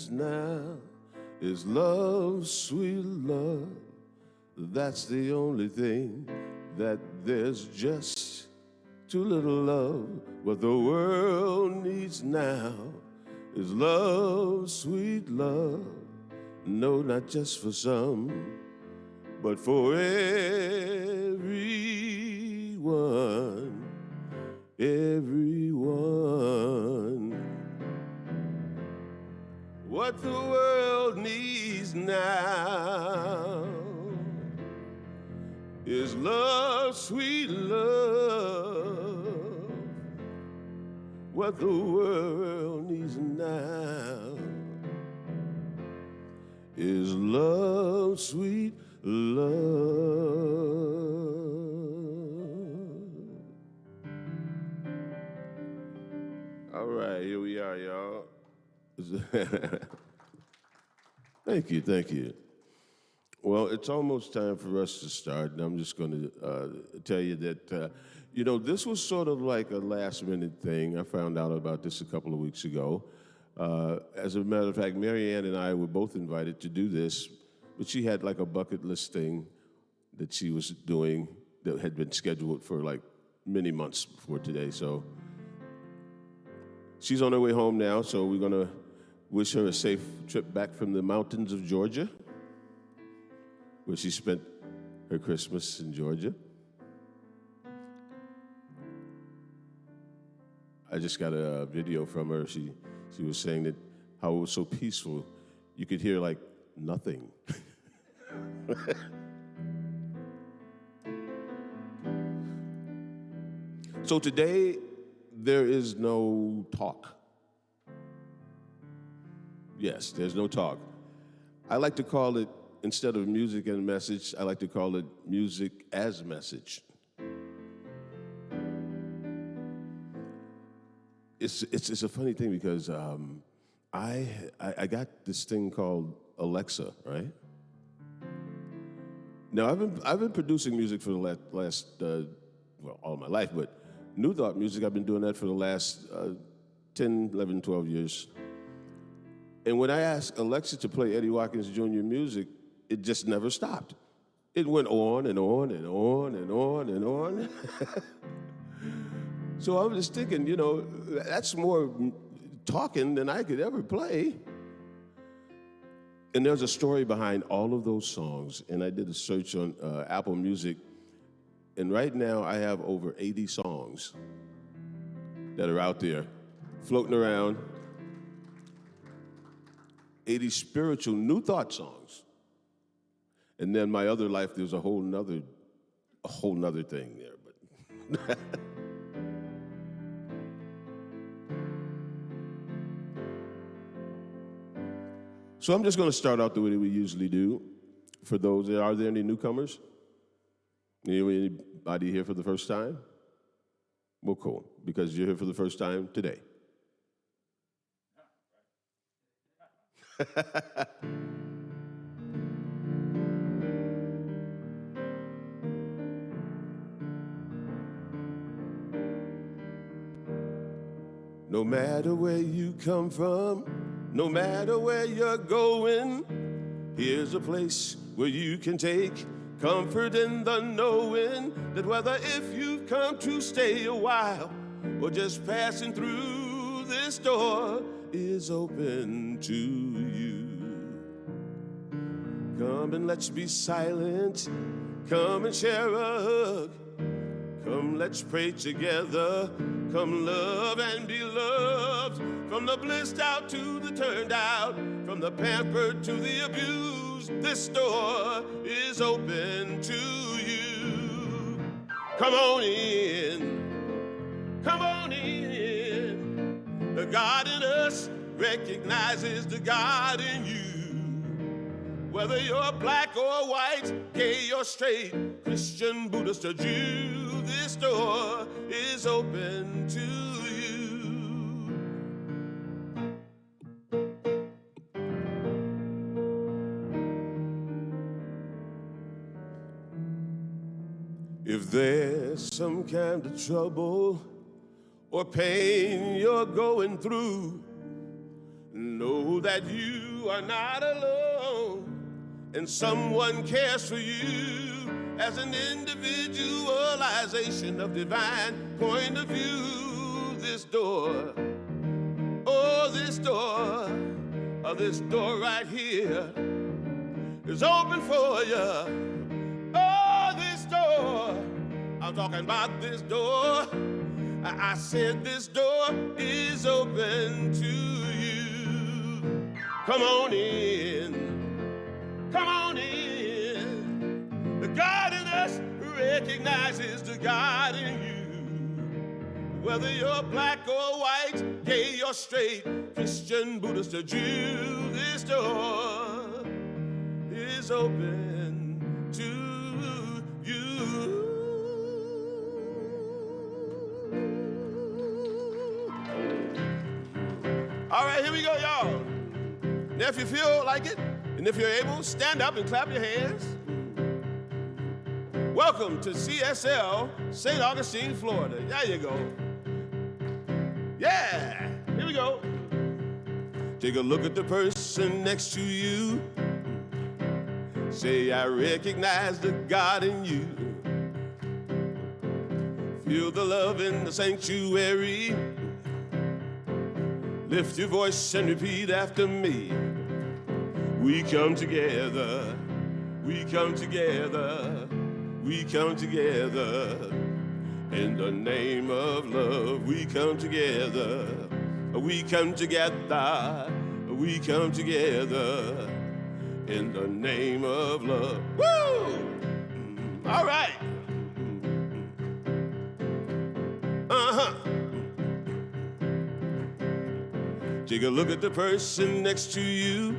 needs now is love, sweet love. That's the only thing that there's just too little love. What the world needs now is love, sweet love. No, not just for some, but for everyone. Everyone. What the world needs now is love, sweet love. What the world needs now is love, sweet love. All right, here we are, y'all. Thank you, thank you. Well, it's almost time for us to start, and I'm just going to tell you that, this was sort of like a last-minute thing. I found out about this a couple of weeks ago. As a matter of fact, Mary Ann and I were both invited to do this, but she had like a bucket list thing that she was doing that had been scheduled for like many months before today, so she's on her way home now, so we're going to wish her a safe trip back from the mountains of Georgia, where she spent her Christmas in Georgia. I just got a video from her. She was saying that how it was so peaceful. You could hear like nothing. So today, there is no talk. Yes, there's no talk. I like to call it, instead of music and message, I like to call it music as message. It's a funny thing because I got this thing called Alexa, right? Now I've been producing music for the last all my life, but New Thought music, I've been doing that for the last 10, 11, 12 years. And when I asked Alexa to play Eddie Watkins Jr. music, it just never stopped. It went on and on and on and on and on. So I was just thinking, that's more talking than I could ever play. And there's a story behind all of those songs. And I did a search on Apple Music. And right now I have over 80 songs that are out there floating around. 80 spiritual New Thought songs. And then my other life, there's a whole nother thing there. But so I'm just going to start out the way that we usually do. For those, are there any newcomers? Anybody here for the first time? Well, cool, because you're here for the first time today. No matter where you come from, no matter where you're going, here's a place where you can take comfort in the knowing that whether if you've come to stay a while or just passing through, this door is open to you. Come and let's be silent. Come and share a hug. Come, let's pray together. Come, love and be loved. From the blissed out to the turned out, from the pampered to the abused, this door is open to you. Come on in. Come on in. The God in us recognizes the God in you. Whether you're black or white, gay or straight, Christian, Buddhist, or Jew, this door is open to you. If there's some kind of trouble or pain you're going through, know that you are not alone, and someone cares for you as an individualization of divine point of view. This door, oh, this door right here is open for you. Oh, this door, I'm talking about this door. I said this door is open to you. Come on in, come on in. The God in us recognizes the God in you. Whether you're black or white, gay or straight, Christian, Buddhist or Jew, this door is open to you. All right, here we go, y'all. Now, if you feel like it, and if you're able, stand up and clap your hands. Welcome to CSL, St. Augustine, Florida. There you go. Yeah, here we go. Take a look at the person next to you. Say, I recognize the God in you. Feel the love in the sanctuary. Lift your voice and repeat after me. We come together, we come together, we come together. In the name of love, we come together, we come together, we come together. In the name of love. Woo! All right. Take a look at the person next to you.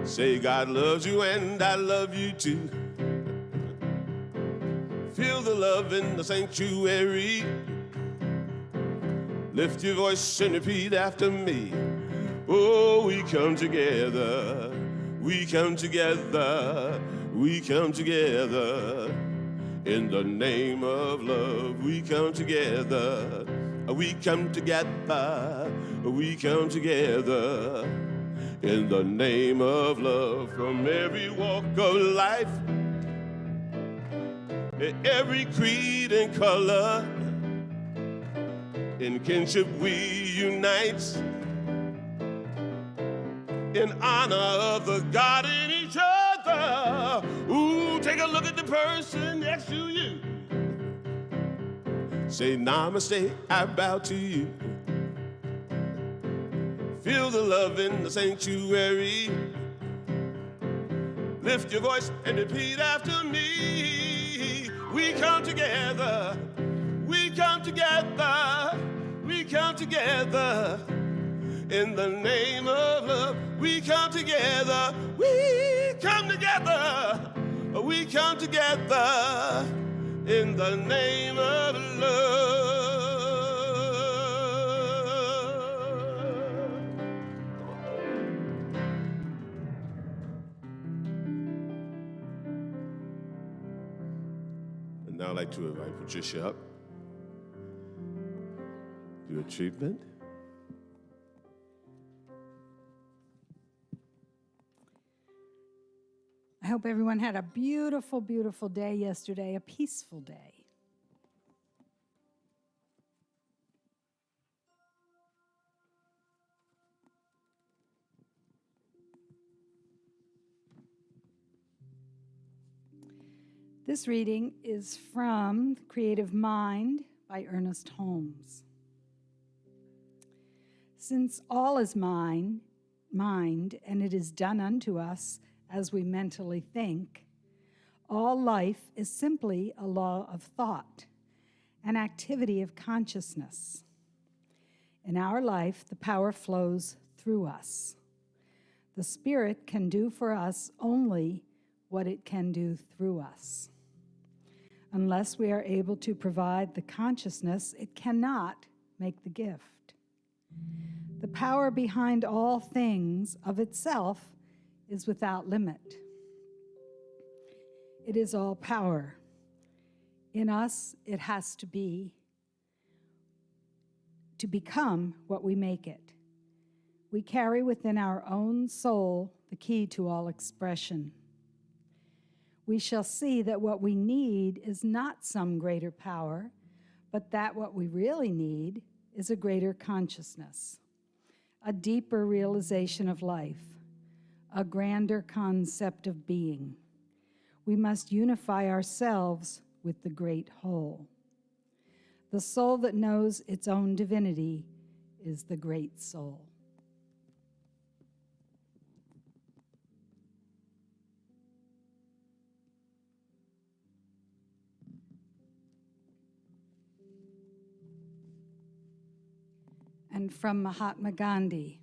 Say, God loves you and I love you too. Feel the love in the sanctuary. Lift your voice and repeat after me. Oh, we come together, we come together, we come together. In the name of love, we come together, we come together, we come together. In the name of love, from every walk of life, every creed and color, in kinship we unite. In honor of the God in each other. Ooh, take a look at the person next to you. Say, namaste, I bow to you. Feel the love in the sanctuary. Lift your voice and repeat after me. We come together, we come together, we come together. In the name of love, we come together, we come together, we come together. In the name of love. And now I'd like to invite Patricia up, do a treatment. I hope everyone had a beautiful, beautiful day yesterday, a peaceful day. This reading is from Creative Mind by Ernest Holmes. Since all is mind, and it is done unto us as we mentally think, all life is simply a law of thought, an activity of consciousness. In our life, the power flows through us. The Spirit can do for us only what it can do through us. Unless we are able to provide the consciousness, it cannot make the gift. The power behind all things of itself is without limit. It is all power. In us, it has to become what we make it. We carry within our own soul the key to all expression. We shall see that what we need is not some greater power, but that what we really need is a greater consciousness, a deeper realization of life, a grander concept of being. We must unify ourselves with the great whole. The soul that knows its own divinity is the great soul. And from Mahatma Gandhi,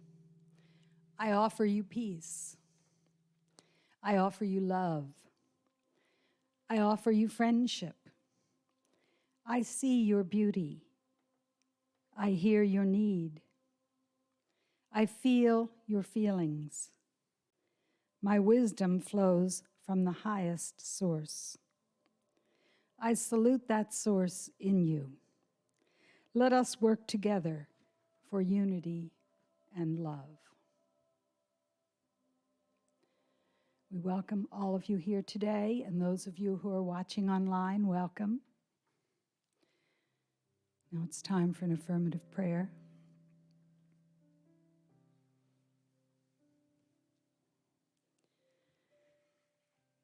I offer you peace. I offer you love. I offer you friendship. I see your beauty. I hear your need. I feel your feelings. My wisdom flows from the highest source. I salute that source in you. Let us work together for unity and love. We welcome all of you here today, and those of you who are watching online, welcome. Now it's time for an affirmative prayer.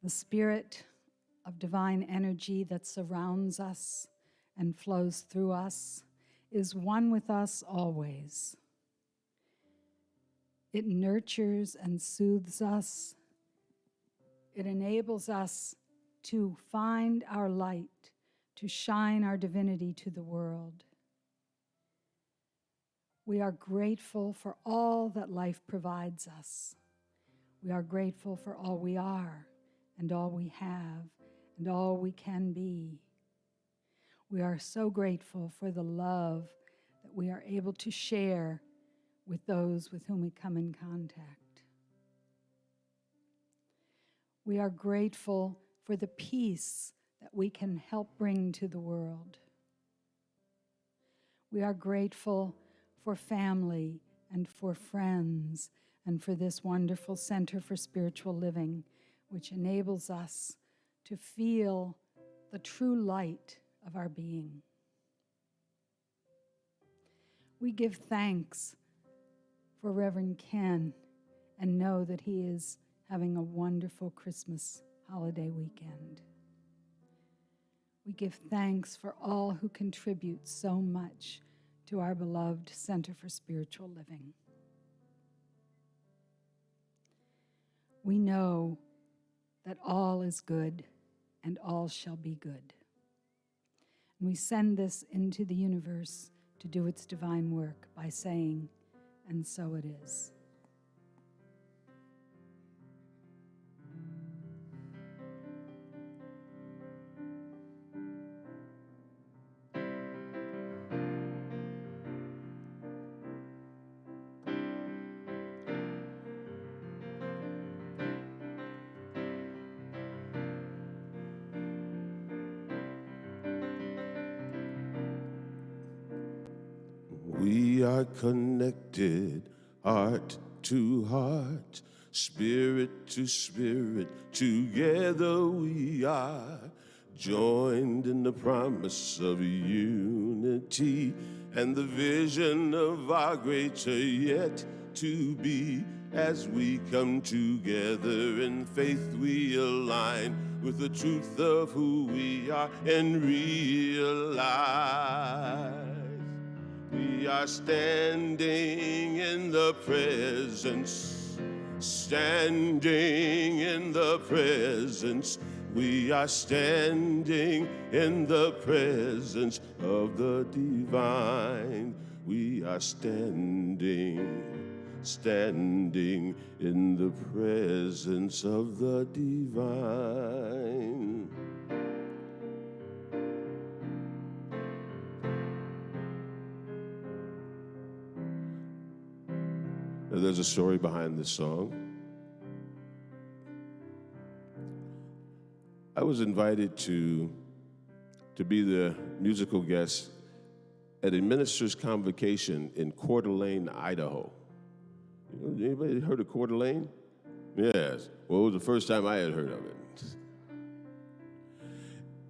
The spirit of divine energy that surrounds us and flows through us is one with us always. It nurtures and soothes us. It enables us to find our light, to shine our divinity to the world. We are grateful for all that life provides us. We are grateful for all we are and all we have and all we can be. We are so grateful for the love that we are able to share with those with whom we come in contact. We are grateful for the peace that we can help bring to the world. We are grateful for family and for friends and for this wonderful Center for Spiritual Living, which enables us to feel the true light of our being. We give thanks for Reverend Ken and know that he is having a wonderful Christmas holiday weekend. We give thanks for all who contribute so much to our beloved Center for Spiritual Living. We know that all is good and all shall be good. And we send this into the universe to do its divine work by saying, and so it is. We are connected, heart to heart, spirit to spirit. Together we are joined in the promise of unity and the vision of our greater yet to be. As we come together in faith, we align with the truth of who we are and realize we are standing in the presence, standing in the presence. We are standing in the presence of the divine. We are standing in the presence of the divine. There's a story behind this song. I was invited to be the musical guest at a minister's convocation in Coeur d'Alene, Idaho. Anybody heard of Coeur d'Alene? Yes. Well, it was the first time I had heard of it.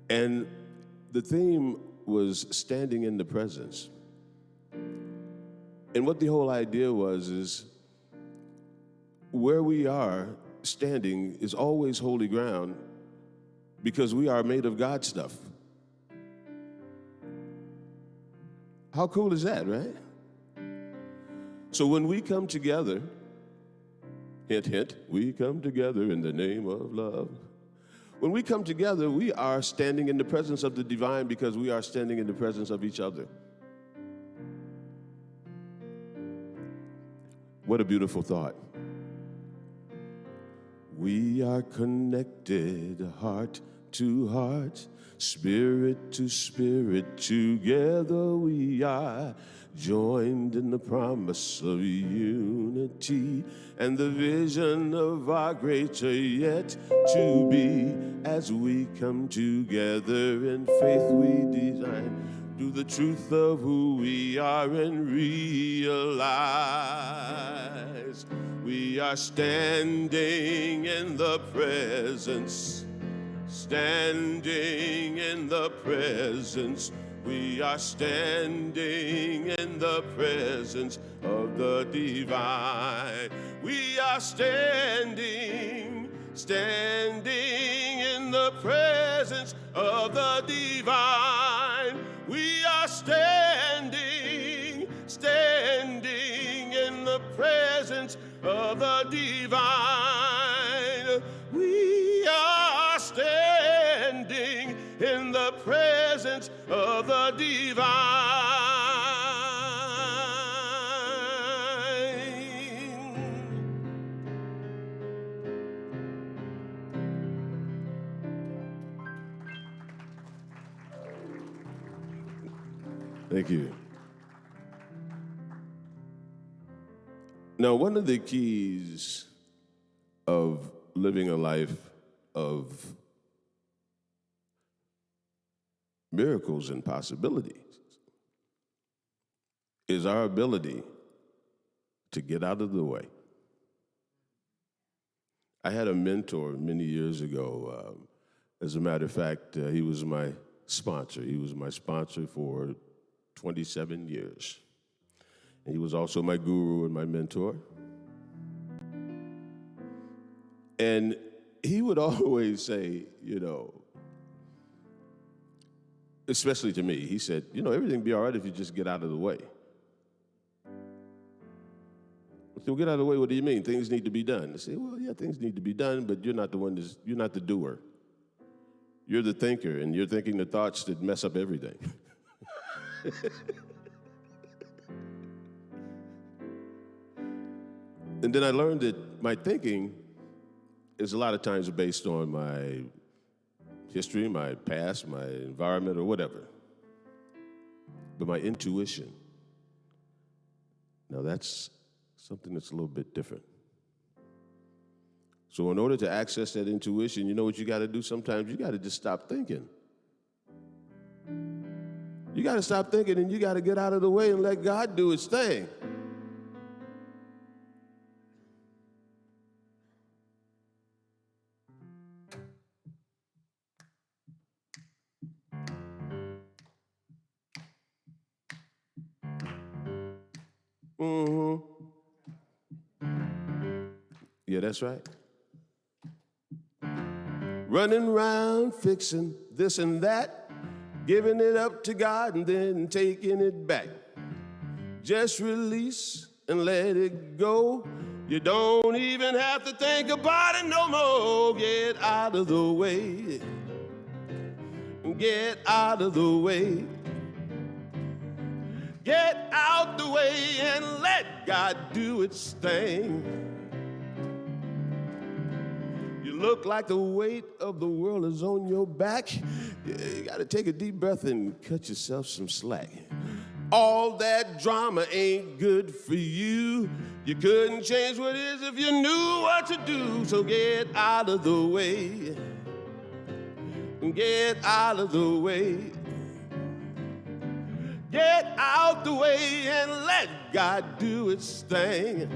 And the theme was standing in the presence. And what the whole idea was is where we are standing is always holy ground because we are made of God stuff. How cool is that, right? So when we come together, hint, hint, we come together in the name of love. When we come together, we are standing in the presence of the divine because we are standing in the presence of each other. What a beautiful thought. We are connected heart to heart, spirit to spirit, together we are joined in the promise of unity and the vision of our greater yet to be. As we come together in faith we design to the truth of who we are and realize we are standing in the presence, standing in the presence. We are standing in the presence of the divine. We are standing in the presence of the divine. We are standing in the presence of the divine. We are standing in the presence of the divine. Thank you. Now, one of the keys of living a life of miracles and possibilities is our ability to get out of the way. I had a mentor many years ago. As a matter of fact, he was my sponsor. He was my sponsor for 27 years. And he was also my guru and my mentor. And he would always say, especially to me, he said, everything be all right if you just get out of the way. So get out of the way, what do you mean? Things need to be done. I say, well, yeah, things need to be done, but you're not the doer. You're the thinker, and you're thinking the thoughts that mess up everything. And then I learned that my thinking is a lot of times based on my history, my past, my environment, or whatever. But my intuition, now that's something that's a little bit different. So in order to access that intuition, you know what you got to do? Sometimes you got to just stop thinking. You got to stop thinking and you got to get out of the way and let God do his thing. Mm-hmm. Yeah, that's right. Running around fixing this and that, giving it up to God and then taking it back. Just release and let it go. You don't even have to think about it no more. Get out of the way. Get out of the way. Get out the way and let God do its thing. You look like the weight of the world is on your back. You got to take a deep breath and cut yourself some slack. All that drama ain't good for you. You couldn't change what is if you knew what to do. So get out of the way. Get out of the way. Get out the way and let God do its thing.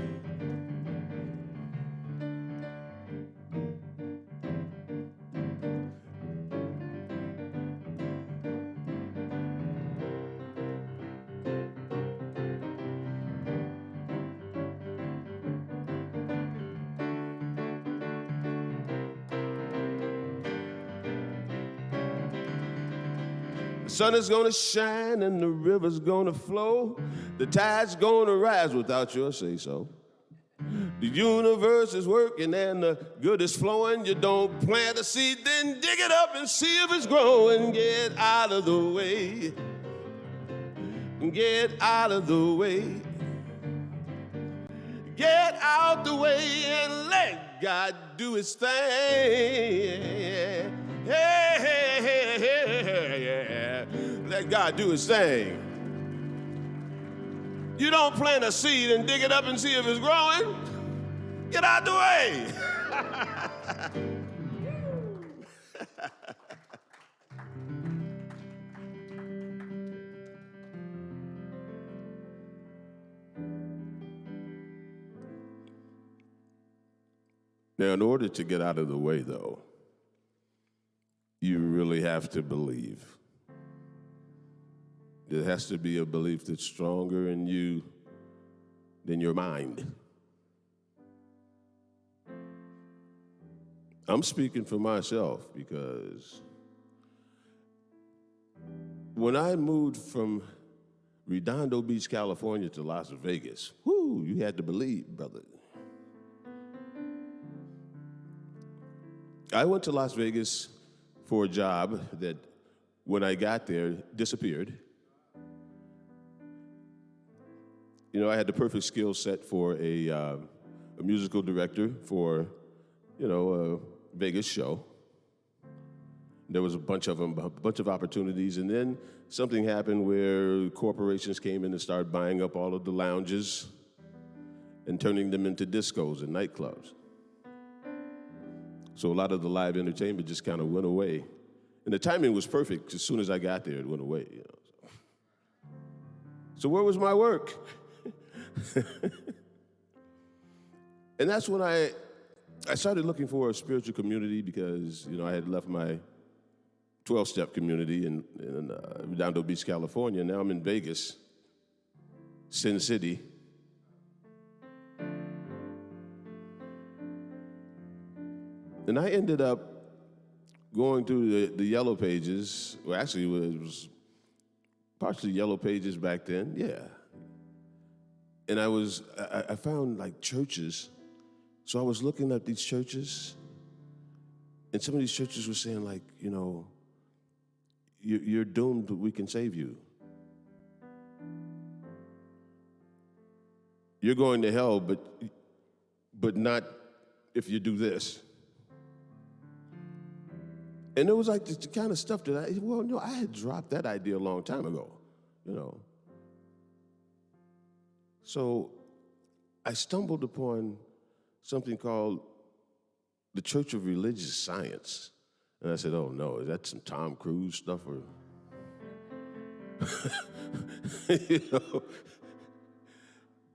sun is gonna shine and the river's gonna flow. The tide's gonna rise without your say-so. The universe is working and the good is flowing. You don't plant a seed, then dig it up and see if it's growing. Get out of the way. Get out of the way. Get out the way and let God do his thing. Hey, hey, hey, hey, hey, yeah. Let God do his thing. You don't plant a seed and dig it up and see if it's growing. Get out the way. Now, in order to get out of the way, though, you really have to believe. There has to be a belief that's stronger in you than your mind. I'm speaking for myself because when I moved from Redondo Beach, California to Las Vegas, whoo, you had to believe, brother. I went to Las Vegas for a job that, when I got there, disappeared. You know, I had the perfect skill set for a musical director for, a Vegas show. There was a bunch of them, a bunch of opportunities, and then something happened where corporations came in and started buying up all of the lounges and turning them into discos and nightclubs. So a lot of the live entertainment just kind of went away. And the timing was perfect. As soon as I got there, it went away. So where was my work? And that's when I started looking for a spiritual community because, I had left my 12-step community in Redondo Beach, California. Now I'm in Vegas, Sin City. And I ended up going through the Yellow Pages. Well, actually, it was partially Yellow Pages back then, yeah. And I found like churches. So I was looking at these churches, and some of these churches were saying like, you're doomed, but we can save you. You're going to hell, but not if you do this. And it was like the kind of stuff that I had dropped that idea a long time ago, So I stumbled upon something called the Church of Religious Science. And I said, oh no, is that some Tom Cruise stuff or?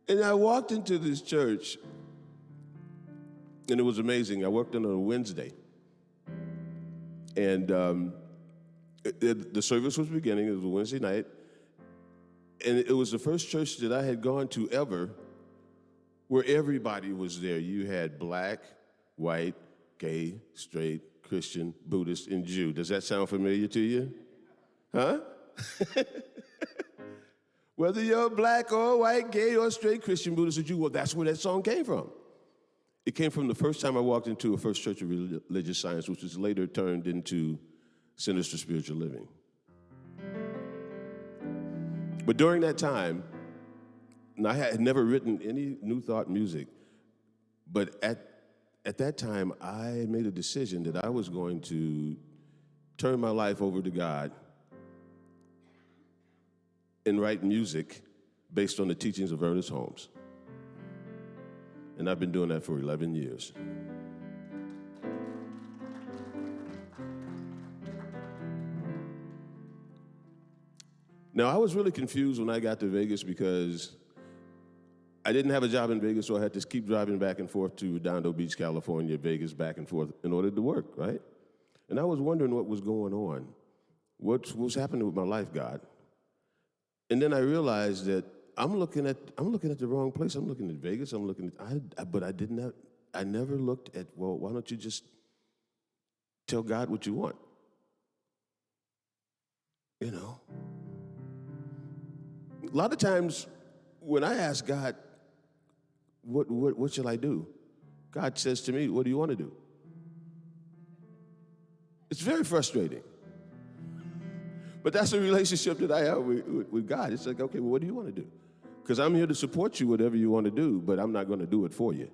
And I walked into this church, and it was amazing. I worked on a Wednesday. And the service was beginning. It was a Wednesday night. And it was the first church that I had gone to ever where everybody was there. You had black, white, gay, straight, Christian, Buddhist, and Jew. Does that sound familiar to you? Huh? Whether you're black or white, gay or straight, Christian, Buddhist, or Jew, well, that's where that song came from. It came from the first time I walked into a First Church of Religious Science, which was later turned into Sinister Spiritual Living. But during that time, and I had never written any New Thought music, but at that time, I made a decision that I was going to turn my life over to God and write music based on the teachings of Ernest Holmes. And I've been doing that for 11 years. Now, I was really confused when I got to Vegas because I didn't have a job in Vegas, so I had to keep driving back and forth to Redondo Beach, California, Vegas, back and forth in order to work, right? And I was wondering what was going on. What was happening with my life, God? And then I realized that I'm looking at the wrong place. I'm looking at Vegas. But I never looked at, well, why don't you just tell God what you want? You know? A lot of times when I ask God, what shall I do? God says to me, what do you want to do? It's very frustrating. But that's the relationship that I have with God. It's like, okay, well, what do you want to do? Because I'm here to support you, whatever you want to do, but I'm not going to do it for you.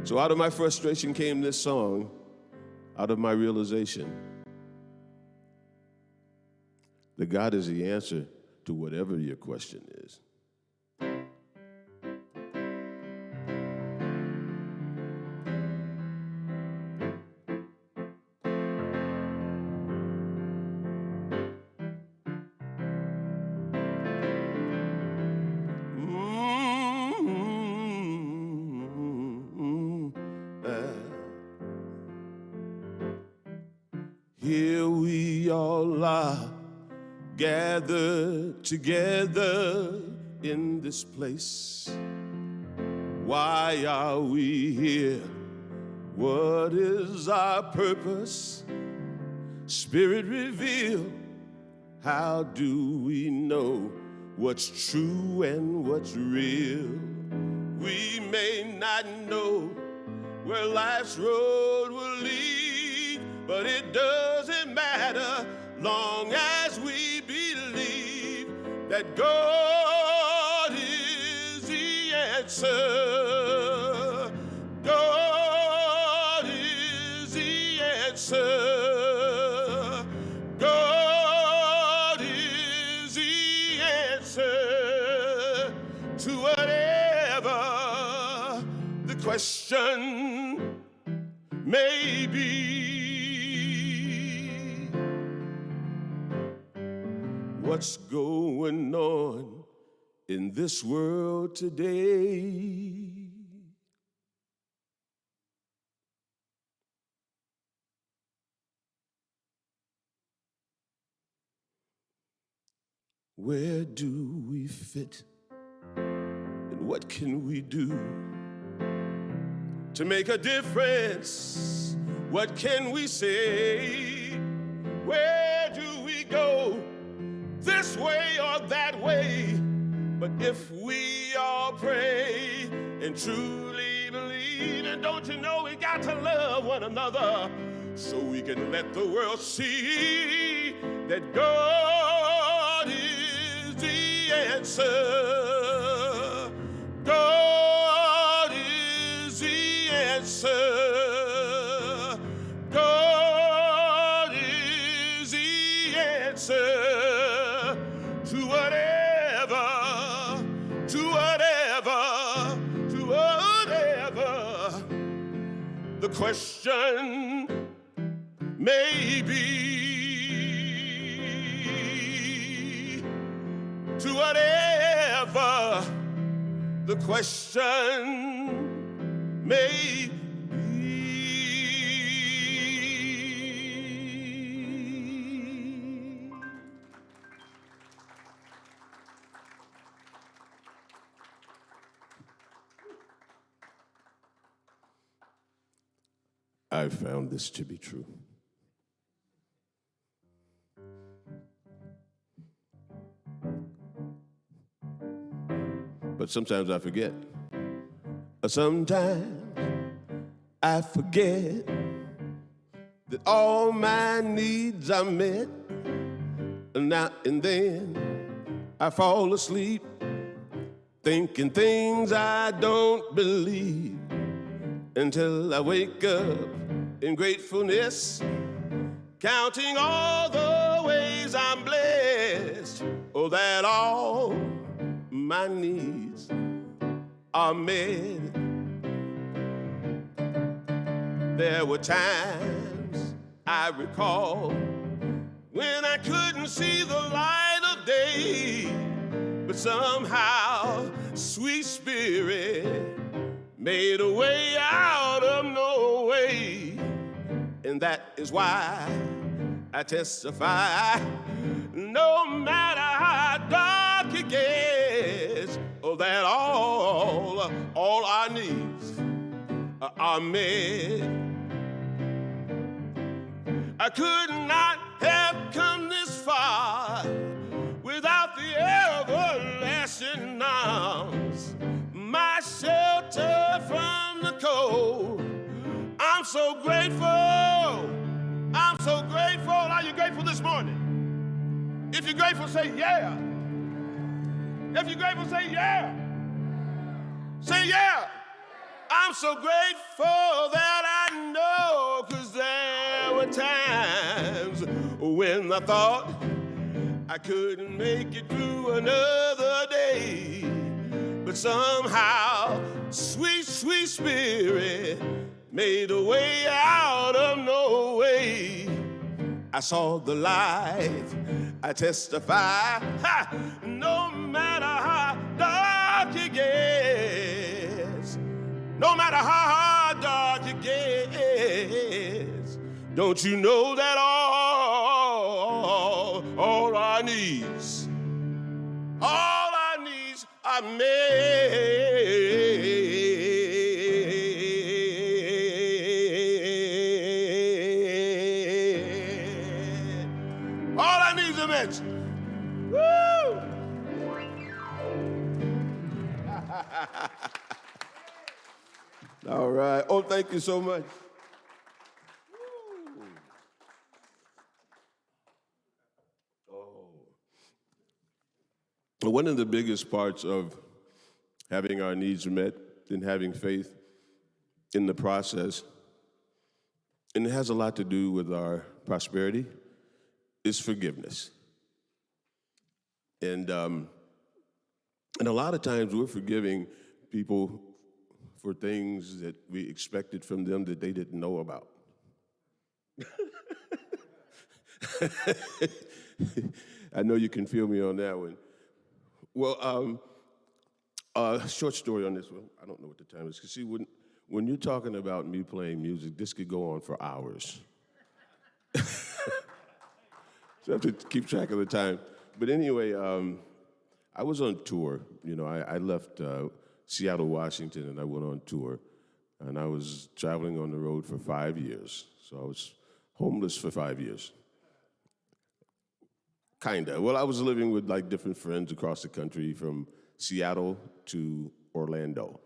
So out of my frustration came this song, out of my realization that God is the answer to whatever your question is. Here we all are, gathered together in this place. Why are we here? What is our purpose? Spirit reveal. How do we know what's true and what's real? We may not know where life's road will lead, but it doesn't matter long as we believe that God is the answer. God is the answer. God is the answer to whatever the question may be. What's going on in this world today? Where do we fit? And what can we do to make a difference? What can we say? Where do we go? This way or that way? But if we all pray and truly believe, and don't you know we got to love one another so we can let the world see that God is the answer. God is the answer. God is the answer to whatever the question may be. To whatever the question may be. I found this to be true. But sometimes I forget. Sometimes I forget that all my needs are met. Now and then I fall asleep thinking things I don't believe until I wake up in gratefulness, counting all the ways I'm blessed. Oh, that all my needs are met. There were times I recall when I couldn't see the light of day, but somehow sweet Spirit made a way out of no way. And that is why I testify, no matter how dark it gets, oh, that all our needs are met. I could not have come this far without the everlasting arms, my shelter from the cold. I'm so grateful. I'm so grateful. Are you grateful this morning? If you're grateful, say yeah. If you're grateful, say yeah. Say yeah. I'm so grateful that I know, 'cause there were times when I thought I couldn't make it through another day. But somehow, sweet, sweet Spirit made a way out of no way. I saw the light, I testify, ha, no matter how dark it gets, no matter how hard dark it gets, don't you know that all our needs are made. All our needs are met. Woo! All right. Oh, thank you so much. One of the biggest parts of having our needs met and having faith in the process, and it has a lot to do with our prosperity, is forgiveness. And a lot of times we're forgiving people for things that we expected from them that they didn't know about. I know you can feel me on that one. Well, a short story on this one. I don't know what the time is. Because see, when you're talking about me playing music, this could go on for hours. So I have to keep track of the time. But anyway, I was on tour. You know, I left Seattle, Washington, and I went on tour. And I was traveling on the road for 5 years. So I was homeless for 5 years. Kinda. Well, I was living with like different friends across the country from Seattle to Orlando.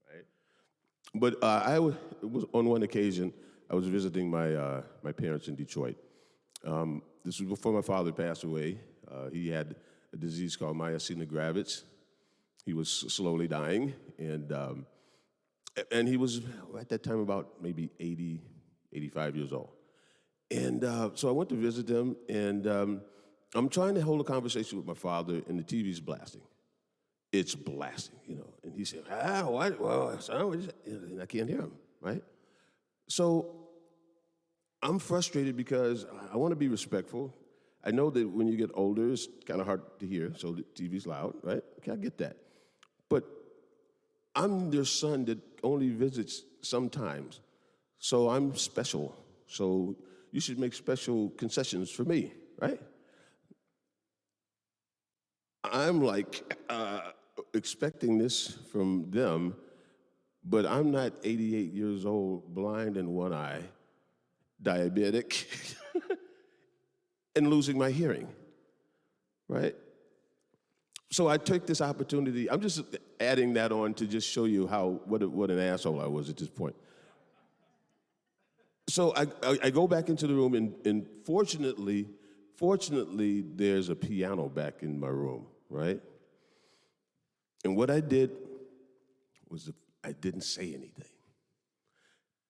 Right? But it was on one occasion, I was visiting my parents in Detroit. This was before my father passed away. He had a disease called myasthenia gravis. He was slowly dying, and he was at that time about maybe 80, 85 years old. And so I went to visit him, and I'm trying to hold a conversation with my father, and the TV's blasting. It's blasting, you know. And he said, what? Well, son, what is it? And I can't hear him, right? So I'm frustrated because I want to be respectful. I know that when you get older, it's kind of hard to hear, so the TV's loud, right? Okay, I get that. But I'm their son that only visits sometimes, so I'm special. So you should make special concessions for me, right? I'm like expecting this from them, but I'm not 88 years old, blind in one eye, diabetic, and losing my hearing, right? So I took this opportunity. I'm just adding that on to just show you what an asshole I was at this point. So I go back into the room, and fortunately, there's a piano back in my room, right? And what I did was I didn't say anything.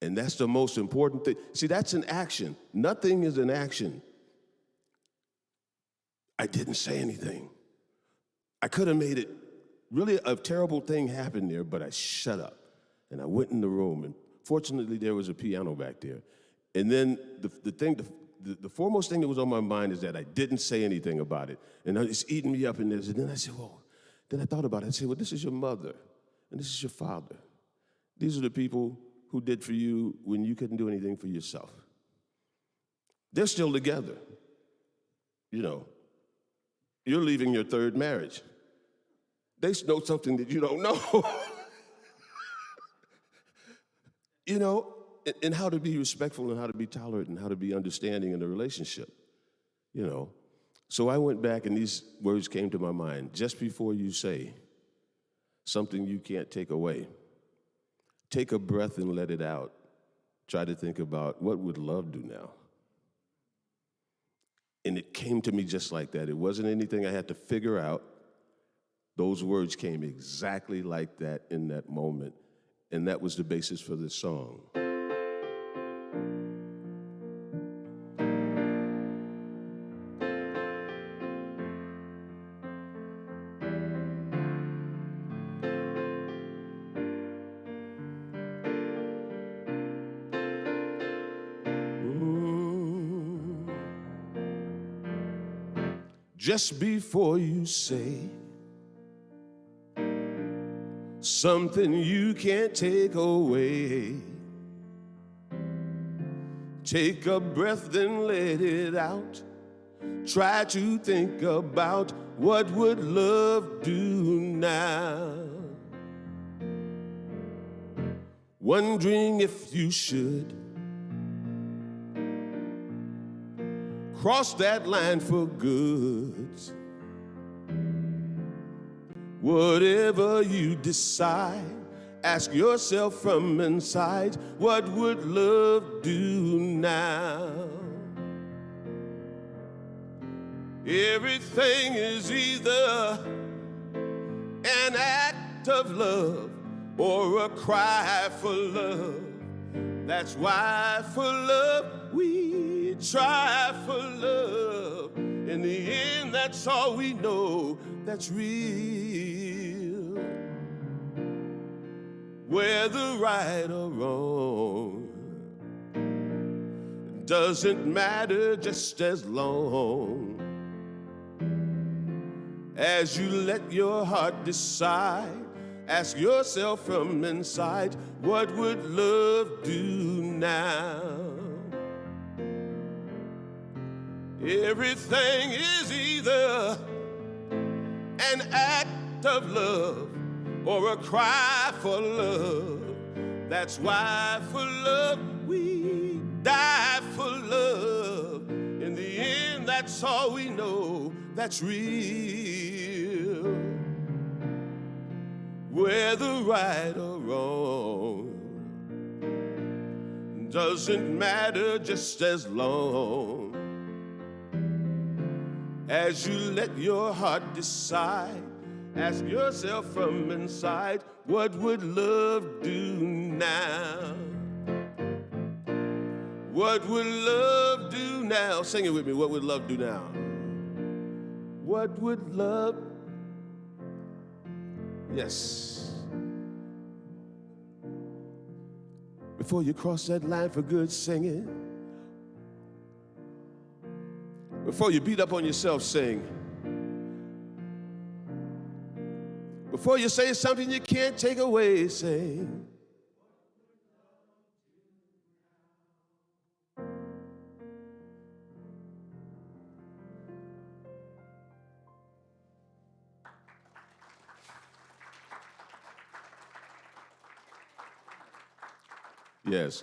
And that's the most important thing. See, that's an action. Nothing is an action. I didn't say anything. I could have made it, really a terrible thing happened there, but I shut up. And I went in the room, and fortunately there was a piano back there. And then the foremost thing that was on my mind is that I didn't say anything about it. And it's eating me up in this. And then I said, then I thought about it. I said, this is your mother, and this is your father. These are the people who did for you when you couldn't do anything for yourself. They're still together. You know, you're leaving your third marriage. They know something that you don't know. You know, and how to be respectful and how to be tolerant and how to be understanding in a relationship, you know. So I went back and these words came to my mind. Just before you say something you can't take away, take a breath and let it out. Try to think about what would love do now? And it came to me just like that. It wasn't anything I had to figure out. Those words came exactly like that in that moment. And that was the basis for this song. Just before you say something you can't take away, take a breath, then let it out. Try to think about what would love do now. Wondering if you should cross that line for good. Whatever you decide, ask yourself from inside, what would love do now? Everything is either an act of love or a cry for love. That's why for love we try for love. In the end, that's all we know that's real. Whether right or wrong doesn't matter, just as long as you let your heart decide. Ask yourself from inside, what would love do now? Everything is either an act of love or a cry for love. That's why for love we die for love. In the end, that's all we know that's real. Whether right or wrong doesn't matter, just as long as you let your heart decide. Ask yourself from inside, what would love do now? What would love do now? Sing it with me. What would love do now? What would love? Yes. Before you cross that line for good, sing it. Before you beat up on yourself, sing. Before you say something you can't take away, sing. Yes.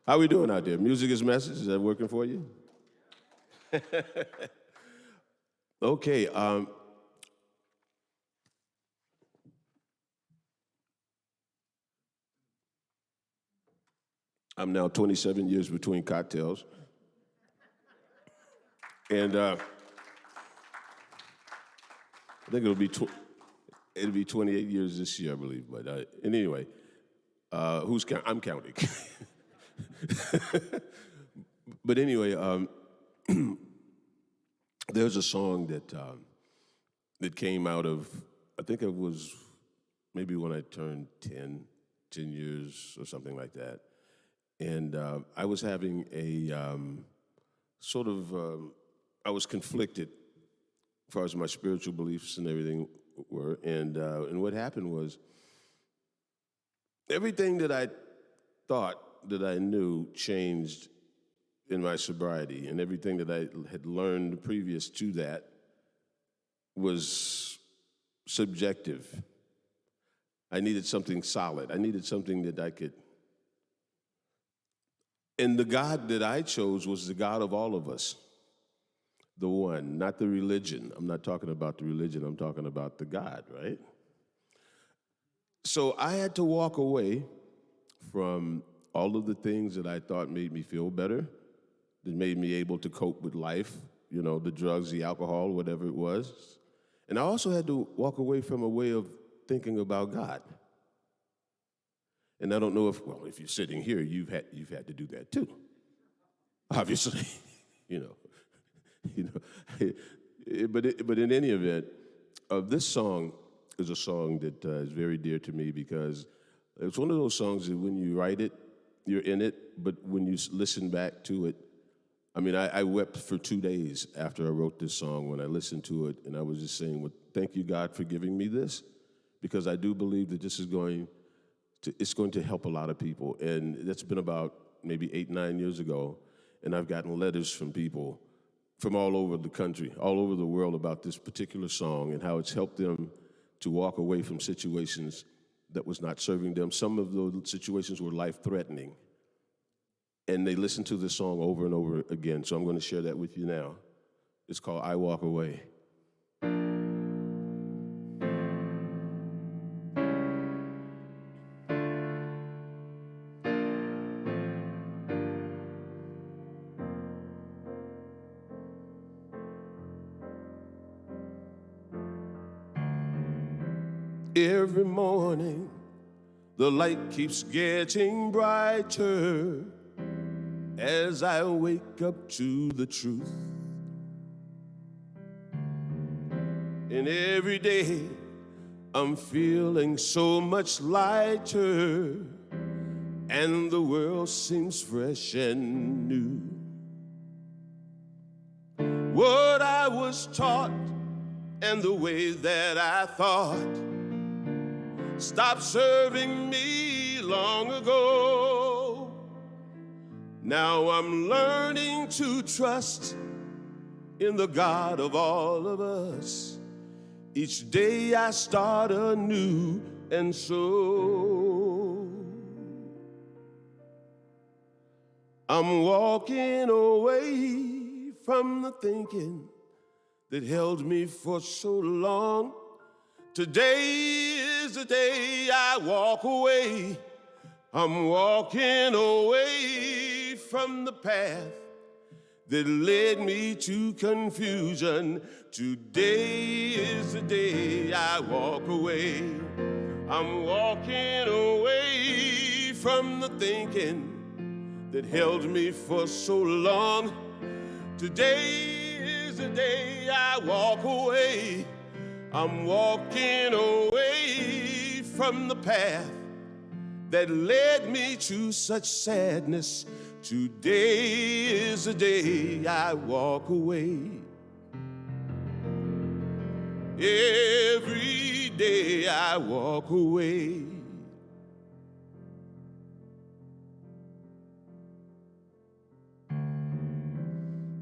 How we doing out there? Music is message. Is that working for you? Okay. I'm now 27 years between cocktails. And I think it'll be 28 years this year, I believe. But and anyway, I'm counting. But anyway, there's a song that came out of, I think it was maybe when I turned 10 years or something like that. And I was having a I was conflicted as far as my spiritual beliefs and everything were. And what happened was, everything that I thought that I knew changed in my sobriety, and everything that I had learned previous to that was subjective. I needed something solid. I needed something that I could And the God that I chose was the God of all of us. The one, not the religion. I'm not talking about the religion, I'm talking about the God, right? So I had to walk away from all of the things that I thought made me feel better, that made me able to cope with life, you know, the drugs, the alcohol, whatever it was. And I also had to walk away from a way of thinking about God. And I don't know if, well, if you're sitting here, you've had to do that too, obviously, you know. But in any event, this song is a song that is very dear to me because it's one of those songs that when you write it, you're in it, but when you listen back to it, I mean, I wept for 2 days after I wrote this song when I listened to it, and I was just saying, well, thank you, God, for giving me this, because I do believe that this is going to help a lot of people. And that's been about maybe 8, 9 years ago, and I've gotten letters from people from all over the country, all over the world about this particular song and how it's helped them to walk away from situations that was not serving them. Some of those situations were life-threatening. And they listen to this song over and over again, so I'm going to share that with you now. It's called I Walk Away. Every morning, the light keeps getting brighter as I wake up to the truth. And every day, I'm feeling so much lighter, and the world seems fresh and new. What I was taught and the way that I thought stopped serving me long ago. Now I'm learning to trust in the God of all of us. Each day I start anew, and so I'm walking away from the thinking that held me for so long. Today is the day I walk away. I'm walking away from the path that led me to confusion. Today is the day I walk away. I'm walking away from the thinking that held me for so long. Today is the day I walk away. I'm walking away from the path that led me to such sadness. Today is the day I walk away. Every day I walk away.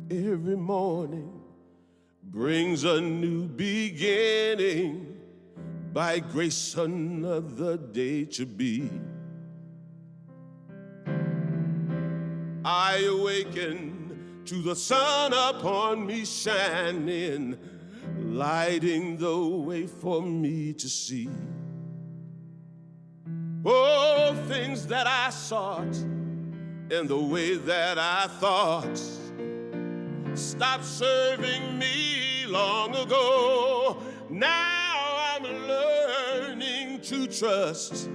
Every morning brings a new beginning. By grace, another day to be. I awaken to the sun upon me shining, lighting the way for me to see. Oh, things that I sought and the way that I thought stopped serving me long ago. Now I'm learning to trust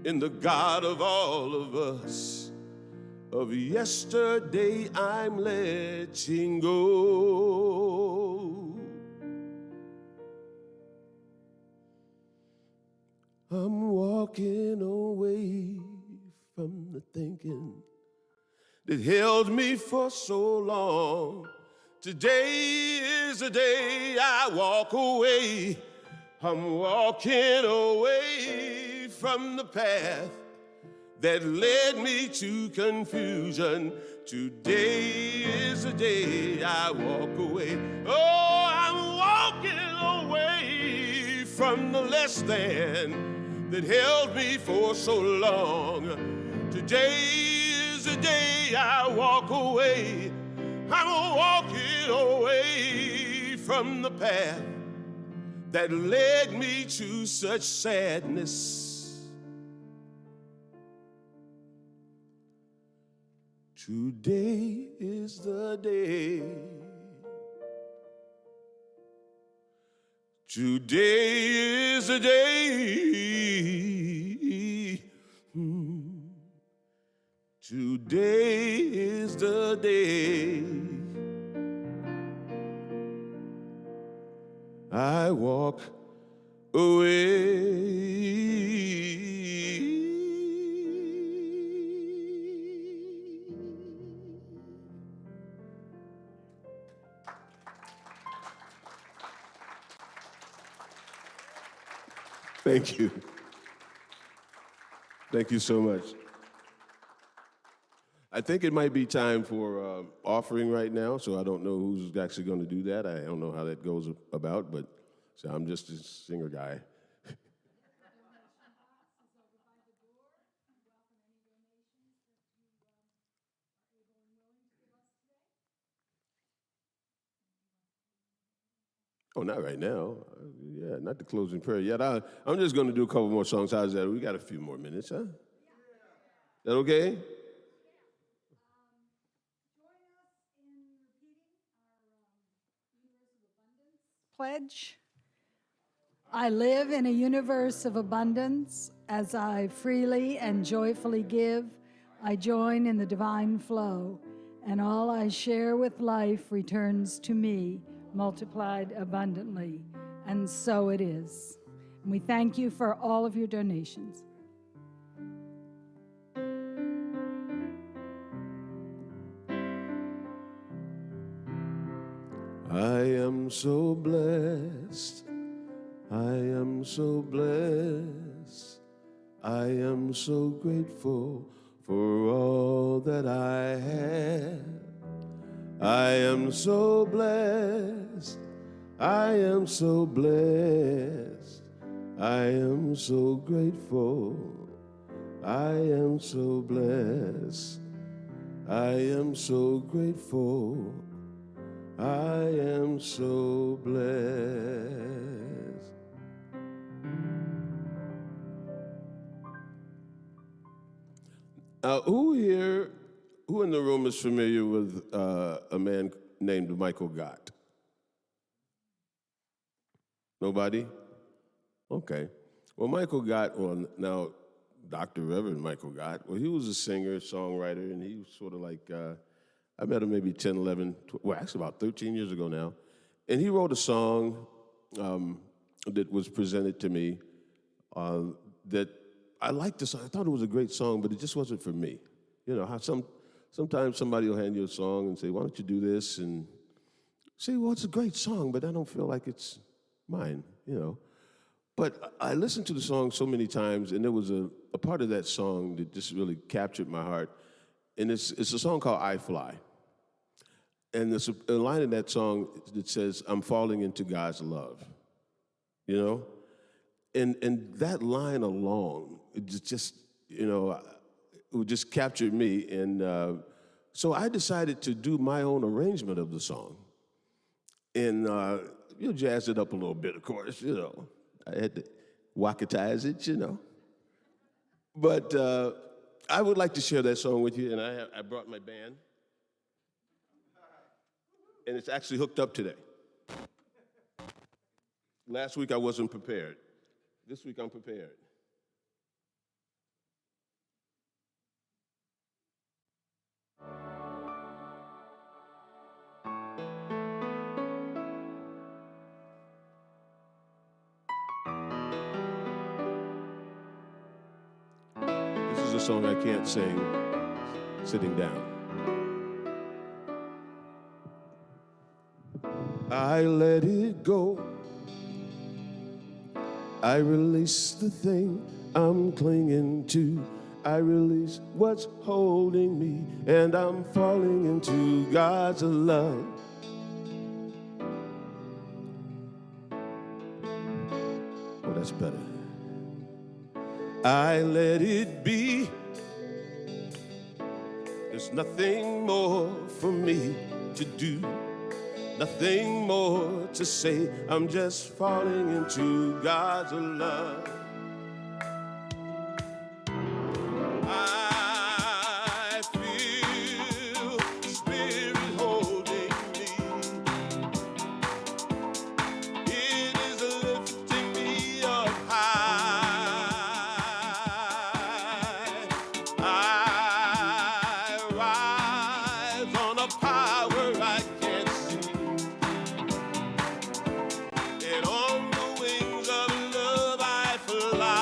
in the God of all of us. Of yesterday I'm letting go. I'm walking away from the thinking that held me for so long. Today is the day I walk away. I'm walking away from the path that led me to confusion. Today is the day I walk away. Oh, I'm walking away from the less than that held me for so long. Today is the day I walk away. I'm walking away from the path that led me to such sadness. Today is the day. Today is the day. Today is the day I walk away. Thank you. Thank you so much. I think it might be time for offering right now, so I don't know who's actually going to do that. I don't know how that goes about, but so I'm just a singer guy. Oh, not right now. Yeah, not the closing prayer yet. I'm just going to do a couple more songs. How's that? We got a few more minutes, huh? That okay? Pledge. I live in a universe of abundance. As I freely and joyfully give, I join in the divine flow, and all I share with life returns to me, multiplied abundantly. And so it is. And we thank you for all of your donations. I am so blessed. I am so blessed. I am so grateful for all that I have. I am so blessed. I am so blessed. I am so grateful. I am so blessed. I am so grateful. I am so blessed. Who in the room is familiar with a man named Michael Gott? Nobody? Okay. Well, Michael Gott, now Dr. Reverend Michael Gott, well, he was a singer, songwriter, and he was sort of like, I met him maybe 10, 11, actually about 13 years ago now. And he wrote a song that was presented to me that I liked the song. I thought it was a great song, but it just wasn't for me. You know, how sometimes somebody will hand you a song and say, why don't you do this? And say, well, it's a great song, but I don't feel like it's mine, you know. But I listened to the song so many times, and there was a part of that song that just really captured my heart. And it's a song called I Fly. And there's a line in that song that says, I'm falling into God's love, you know? And that line alone, it just, you know, it just captured me. And so I decided to do my own arrangement of the song. And, you know, jazz it up a little bit, of course, you know. I had to wackatize it, you know. But I would like to share that song with you, and I brought my band. And it's actually hooked up today. Last week I wasn't prepared. This week I'm prepared. This is a song I can't sing sitting down. I let it go. I release the thing I'm clinging to. I release what's holding me, and I'm falling into God's love. Oh, that's better. I let it be. There's nothing more for me to do, nothing more to say. I'm just falling into God's love. I feel Spirit holding me. It is lifting me up high. I rise on a power I can't see, and on the wings of love I fly.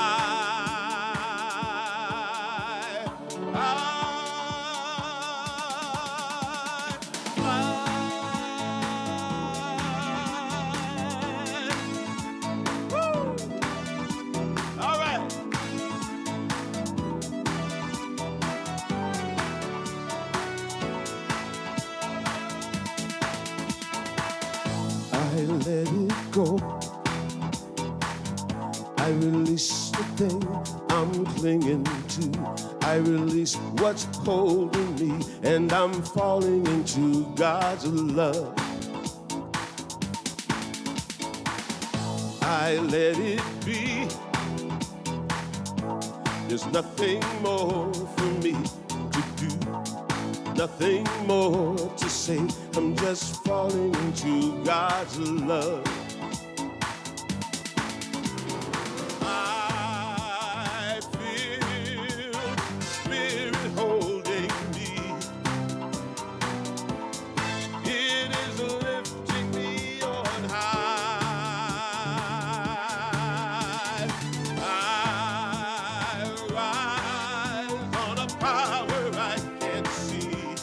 All right. I let it go. I release the thing I'm clinging to. I release what's holding me, and I'm falling into God's love. I let it be. There's nothing more for me to do, nothing more to say. I'm just falling into God's love. I feel Spirit holding me. It is lifting me on high. I rise on a power I can't see,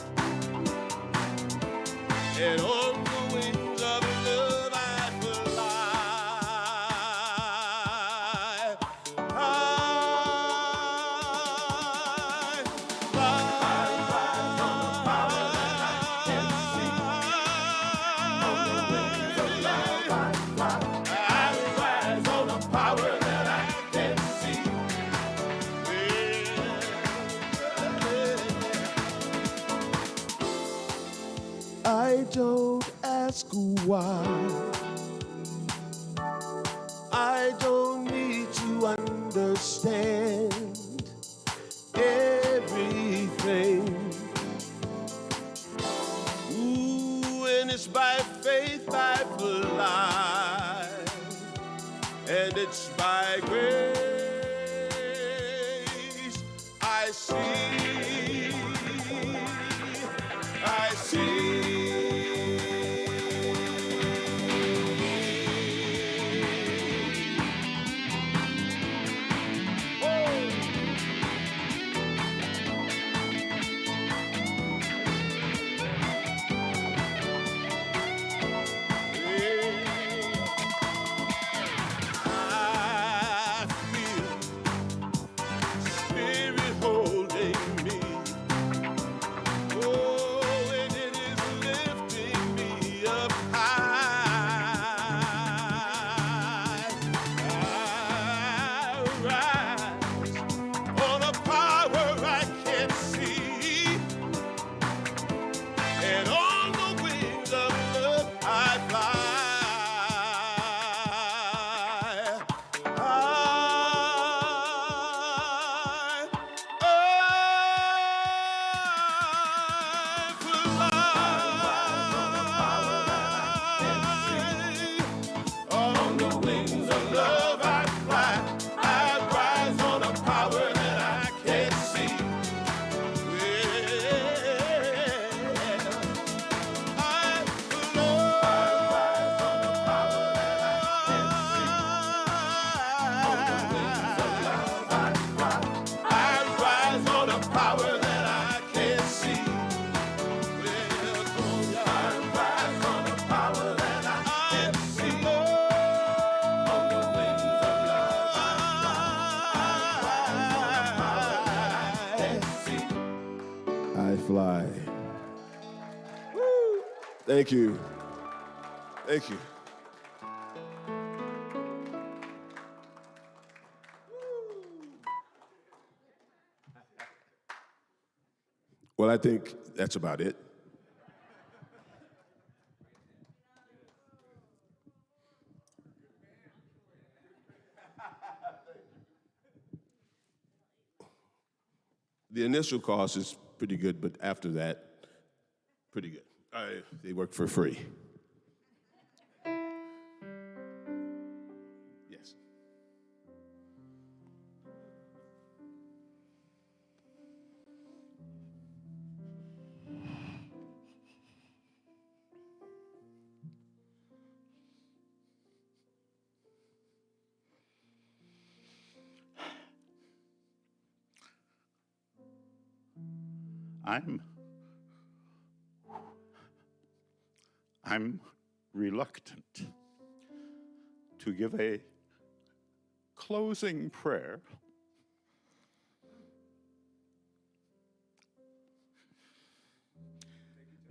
and on the wings of love I fly. I rise on the power that I can't see. On the wings of love I fly. I rise on the power that I can't see. I don't ask why. I don't need to understand everything. Ooh, and it's by faith I fly, and it's by grace I see. I see. I feel Spirit holding me. Oh, and it is lifting me up high. I rise on a power I can't see, and on the wings of love I fly. On the wings of love I fly. I rise on a power that I can't see. I rise on the power that I can't see. On the wings of love I fly. I rise on a power that I can't see. I rise on a power that I can't see. On the wings of love I fly. I fly. Woo. Thank you. Thank you. Well, I think that's about it. The initial cost is pretty good, but after that, pretty good. They work for free. Yes. I'm reluctant to give a closing prayer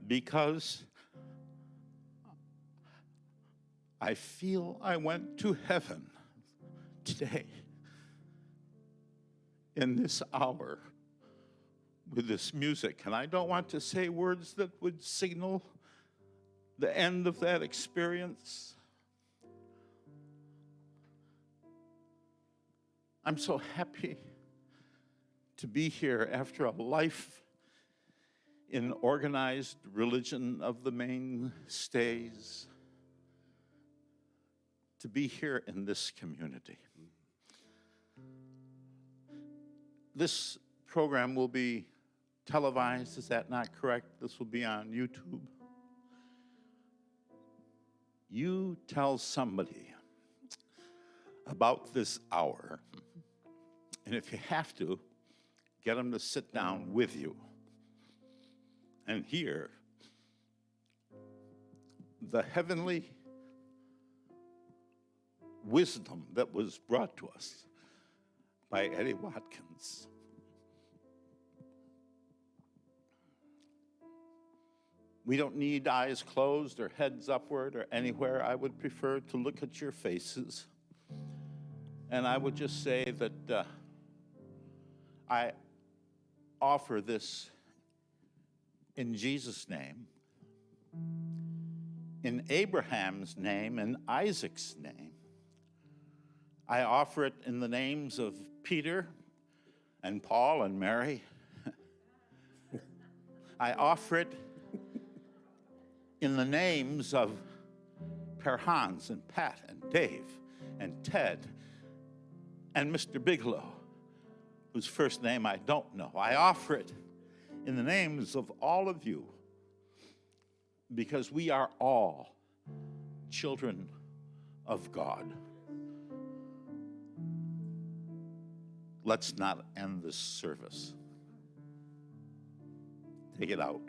because I feel I went to heaven today in this hour with this music. And I don't want to say words that would signal the end of that experience. I'm so happy to be here after a life in organized religion of the mainstays, to be here in this community. This program will be televised, is that not correct? This will be on YouTube. You tell somebody about this hour, and if you have to, get them to sit down with you and hear the heavenly wisdom that was brought to us by Eddie Watkins. We don't need eyes closed or heads upward or anywhere. I would prefer to look at your faces. And I would just say that I offer this in Jesus' name, in Abraham's name, and Isaac's name. I offer it in the names of Peter and Paul and Mary. I offer it in the names of Per Hans and Pat and Dave and Ted and Mr. Bigelow, whose first name I don't know. I offer it in the names of all of you, because we are all children of God. Let's not end this service. Take it out.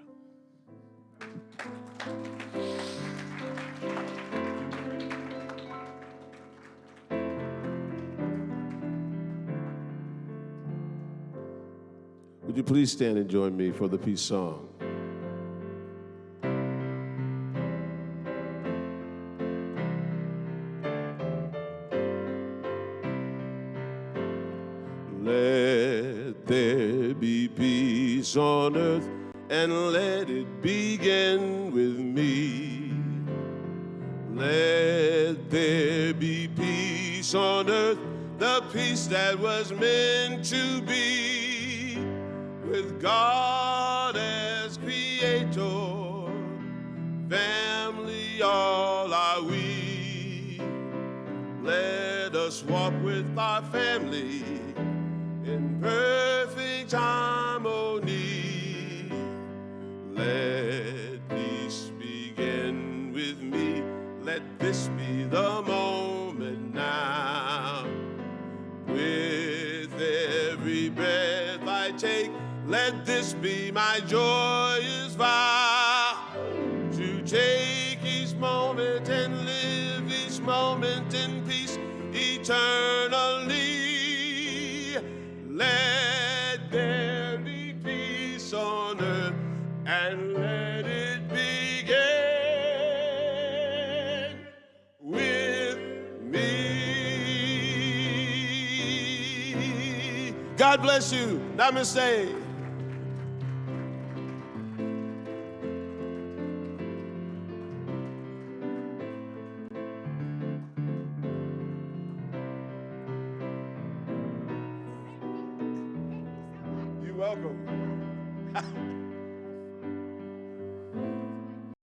Would you please stand and join me for the peace song? Let there be peace on earth, and let it begin with me. Let there be peace on earth, the peace that was meant to be, with God as creator, family all are we. Let us walk with our family in perfect harmony. Let peace begin with me. Let this be the moment now. With every breath I take, let this be my joyous vow, to take each moment and live each moment in peace eternally. Let there be peace on earth, and let it begin with me. God bless you. Namaste. welcome.